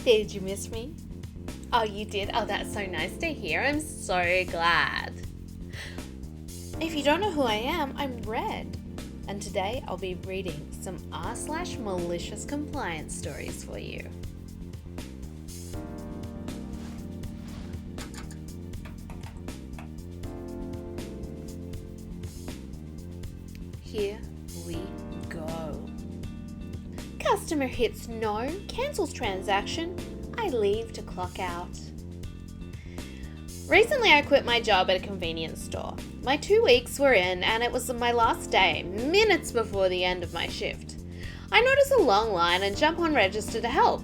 Did you miss me? Oh, you did? Oh, that's so nice to hear. I'm so glad. If you don't know who I am, I'm Red. And today I'll be reading some r/malicious compliance stories for you. Here we go. Customer hits no, cancels transaction, I leave to clock out. Recently I quit my job at a convenience store. My 2 weeks were in and it was my last day, minutes before the end of my shift. I notice a long line and jump on register to help.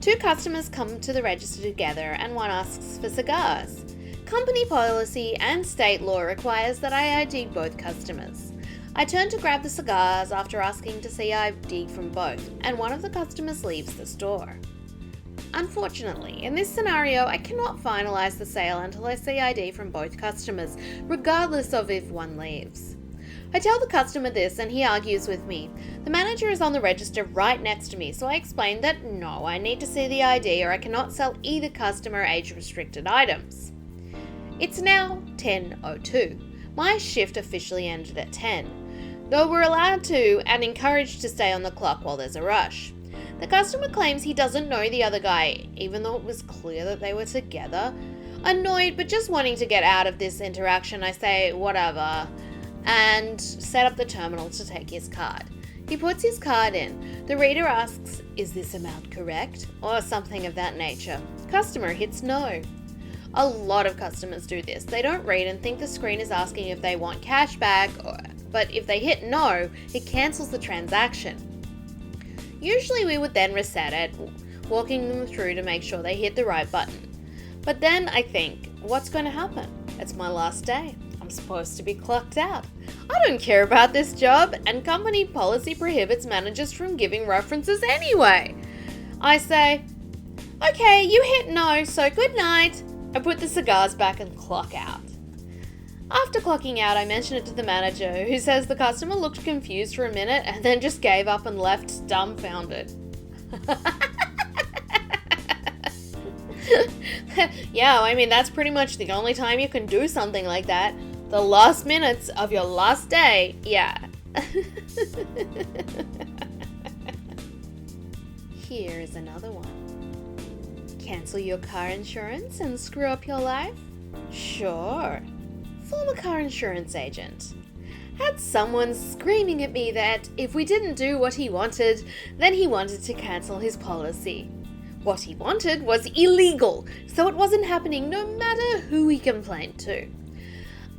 2 customers come to the register together and one asks for cigars. Company policy and state law requires that I ID both customers. I turn to grab the cigars after asking to see ID from both, and one of the customers leaves the store. Unfortunately, in this scenario, I cannot finalize the sale until I see ID from both customers, regardless of if one leaves. I tell the customer this and he argues with me. The manager is on the register right next to me, so I explain that no, I need to see the ID or I cannot sell either customer age-restricted items. It's now 10:02. My shift officially ended at 10, though we're allowed to and encouraged to stay on the clock while there's a rush. The customer claims he doesn't know the other guy, even though it was clear that they were together. Annoyed, but just wanting to get out of this interaction, I say, whatever, and set up the terminal to take his card. He puts his card in. The reader asks, "Is this amount correct?" or something of that nature. Customer hits no. A lot of customers do this. They don't read and think the screen is asking if they want cash back, but if they hit no, it cancels the transaction. Usually we would then reset it, walking them through to make sure they hit the right button. But then I think, what's going to happen? It's my last day. I'm supposed to be clocked out. I don't care about this job, and company policy prohibits managers from giving references anyway. I say, okay, you hit no, so good night. I put the cigars back and clock out. After clocking out, I mention it to the manager, who says the customer looked confused for a minute and then just gave up and left dumbfounded. Yeah, I mean, that's pretty much the only time you can do something like that. The last minutes of your last day, yeah. Here is another one. Cancel your car insurance and screw up your life? Sure. Former car insurance agent. Had someone screaming at me that if we didn't do what he wanted, then he wanted to cancel his policy. What he wanted was illegal, so it wasn't happening no matter who he complained to.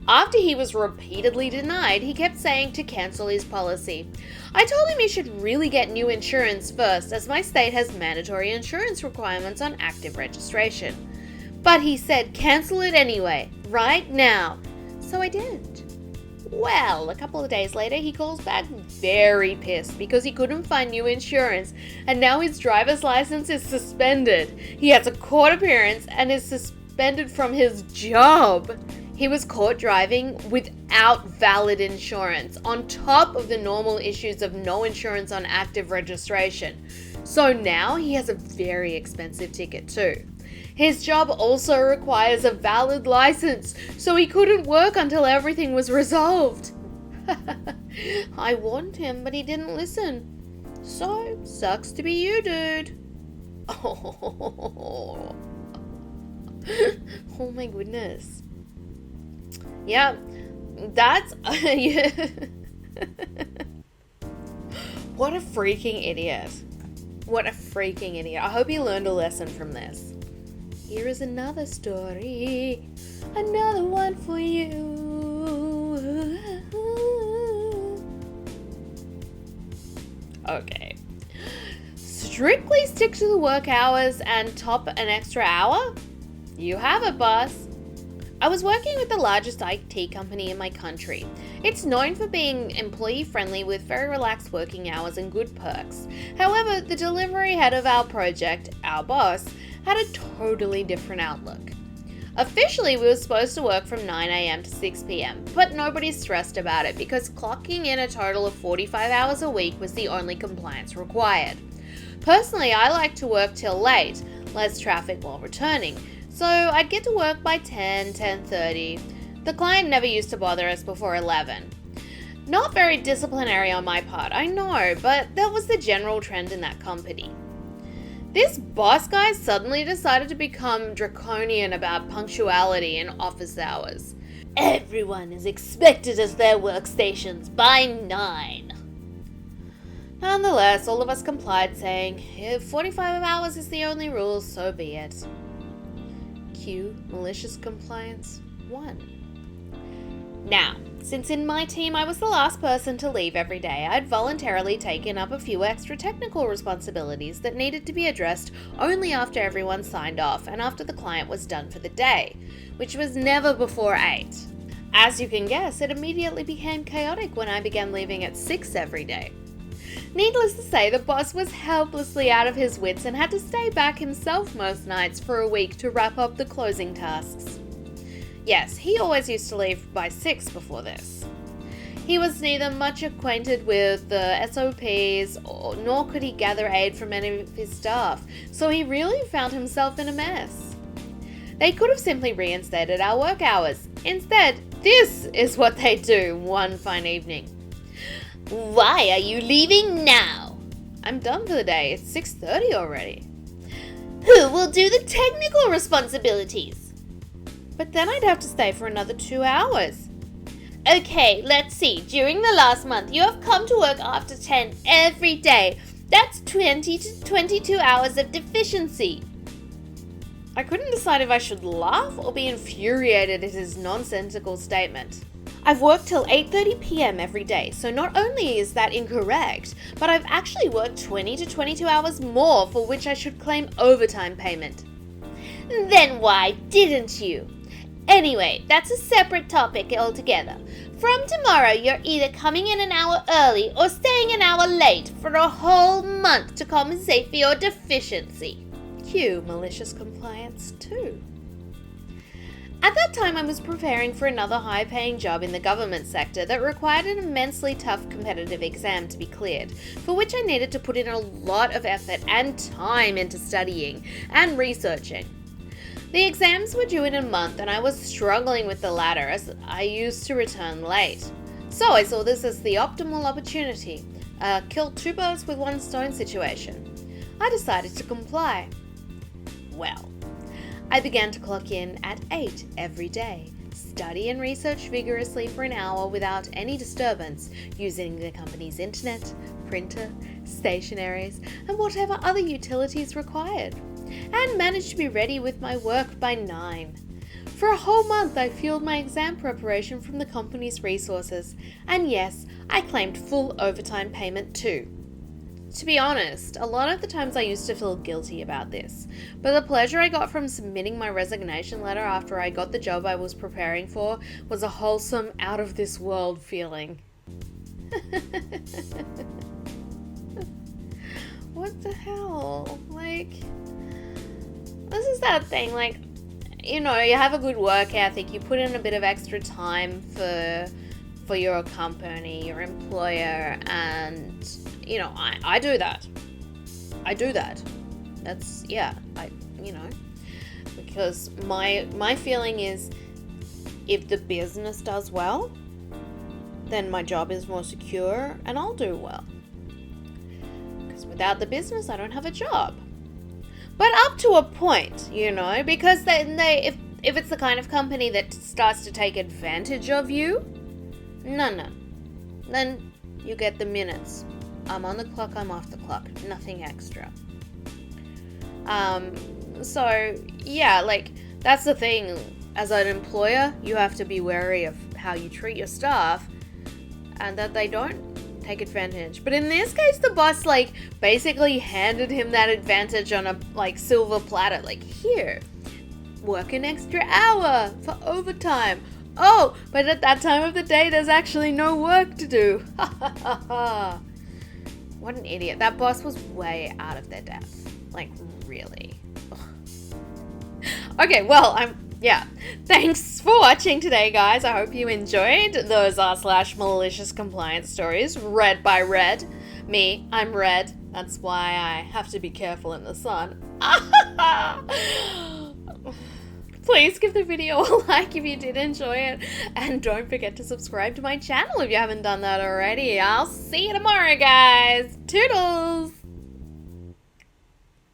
After he was repeatedly denied, he kept saying to cancel his policy. I told him he should really get new insurance first, as my state has mandatory insurance requirements on active registration. But he said cancel it anyway, right now. So I did. Well, a couple of days later, he calls back very pissed because he couldn't find new insurance, and now his driver's license is suspended. He has a court appearance and is suspended from his job. He was caught driving without valid insurance, on top of the normal issues of no insurance on active registration. So now he has a very expensive ticket too. His job also requires a valid license, so he couldn't work until everything was resolved. I warned him, but he didn't listen. So, sucks to be you, dude. Oh, oh my goodness. Yeah, that's... What a freaking idiot. What a freaking idiot. I hope you learned a lesson from this. Here is another story. Another one for you. Okay. Strictly stick to the work hours and top an extra hour? You have it, boss. I was working with the largest IT company in my country. It's known for being employee-friendly with very relaxed working hours and good perks. However, the delivery head of our project, our boss, had a totally different outlook. Officially, we were supposed to work from 9 a.m. to 6 p.m, but nobody stressed about it because clocking in a total of 45 hours a week was the only compliance required. Personally, I like to work till late. less traffic while returning. So I'd get to work by 10, 10:30. The client never used to bother us before 11. Not very disciplinary on my part, I know, but that was the general trend in that company. This boss guy suddenly decided to become draconian about punctuality in office hours. Everyone is expected at their workstations by 9. Nonetheless, all of us complied, saying, if 45 hours is the only rule, so be it. Cue Malicious Compliance 1. Now, since in my team I was the last person to leave every day, I'd voluntarily taken up a few extra technical responsibilities that needed to be addressed only after everyone signed off and after the client was done for the day, which was never before 8. As you can guess, it immediately became chaotic when I began leaving at 6 every day. Needless to say, the boss was helplessly out of his wits and had to stay back himself most nights for a week to wrap up the closing tasks. Yes, he always used to leave by 6 before this. He was neither much acquainted with the SOPs nor could he gather aid from any of his staff, so he really found himself in a mess. They could have simply reinstated our work hours. Instead, this is what they do one fine evening. Why are you leaving now? I'm done for the day. It's 6:30 already. Who will do the technical responsibilities? But then I'd have to stay for another 2 hours. Okay, let's see. During the last month, you have come to work after 10 every day. That's 20 to 22 hours of deficiency. I couldn't decide if I should laugh or be infuriated at his nonsensical statement. I've worked till 8:30 p.m. every day, so not only is that incorrect, but I've actually worked 20 to 22 hours more for which I should claim overtime payment. Then why didn't you? Anyway, that's a separate topic altogether. From tomorrow, you're either coming in an hour early or staying an hour late for a whole month to compensate for your deficiency. Cue Malicious Compliance 2. At that time, I was preparing for another high-paying job in the government sector that required an immensely tough competitive exam to be cleared, for which I needed to put in a lot of effort and time into studying and researching. The exams were due in a month and I was struggling with the latter as I used to return late. So I saw this as the optimal opportunity, a kill two birds with one stone situation. I decided to comply. Well, I began to clock in at 8 every day, study and research vigorously for an hour without any disturbance, using the company's internet, printer, stationaries, and whatever other utilities required, and managed to be ready with my work by 9. For a whole month I fueled my exam preparation from the company's resources, and yes, I claimed full overtime payment too. To be honest, a lot of the times I used to feel guilty about this, but the pleasure I got from submitting my resignation letter after I got the job I was preparing for was a wholesome, out-of-this-world feeling. What the hell? This is that thing, you have a good work ethic, you put in a bit of extra time for your company, your employer, and I do that. That's, because my feeling is if the business does well, then my job is more secure and I'll do well. Because without the business, I don't have a job. But up to a point, because then if it's the kind of company that starts to take advantage of you, no. Then you get the minutes. I'm on the clock, I'm off the clock. Nothing extra. That's the thing. As an employer, you have to be wary of how you treat your staff and that they don't take advantage. But in this case, the boss, basically handed him that advantage on a, silver platter. Here, work an extra hour for overtime. Oh, but at that time of the day, there's actually no work to do. What an idiot. That boss was way out of their depth. Really. Okay, well, thanks for watching today, guys. I hope you enjoyed those /malicious compliance stories read by Red. Me, I'm Red. That's why I have to be careful in the sun. Please give the video a like if you did enjoy it, and don't forget to subscribe to my channel if you haven't done that already. I'll see you tomorrow, guys. Toodles!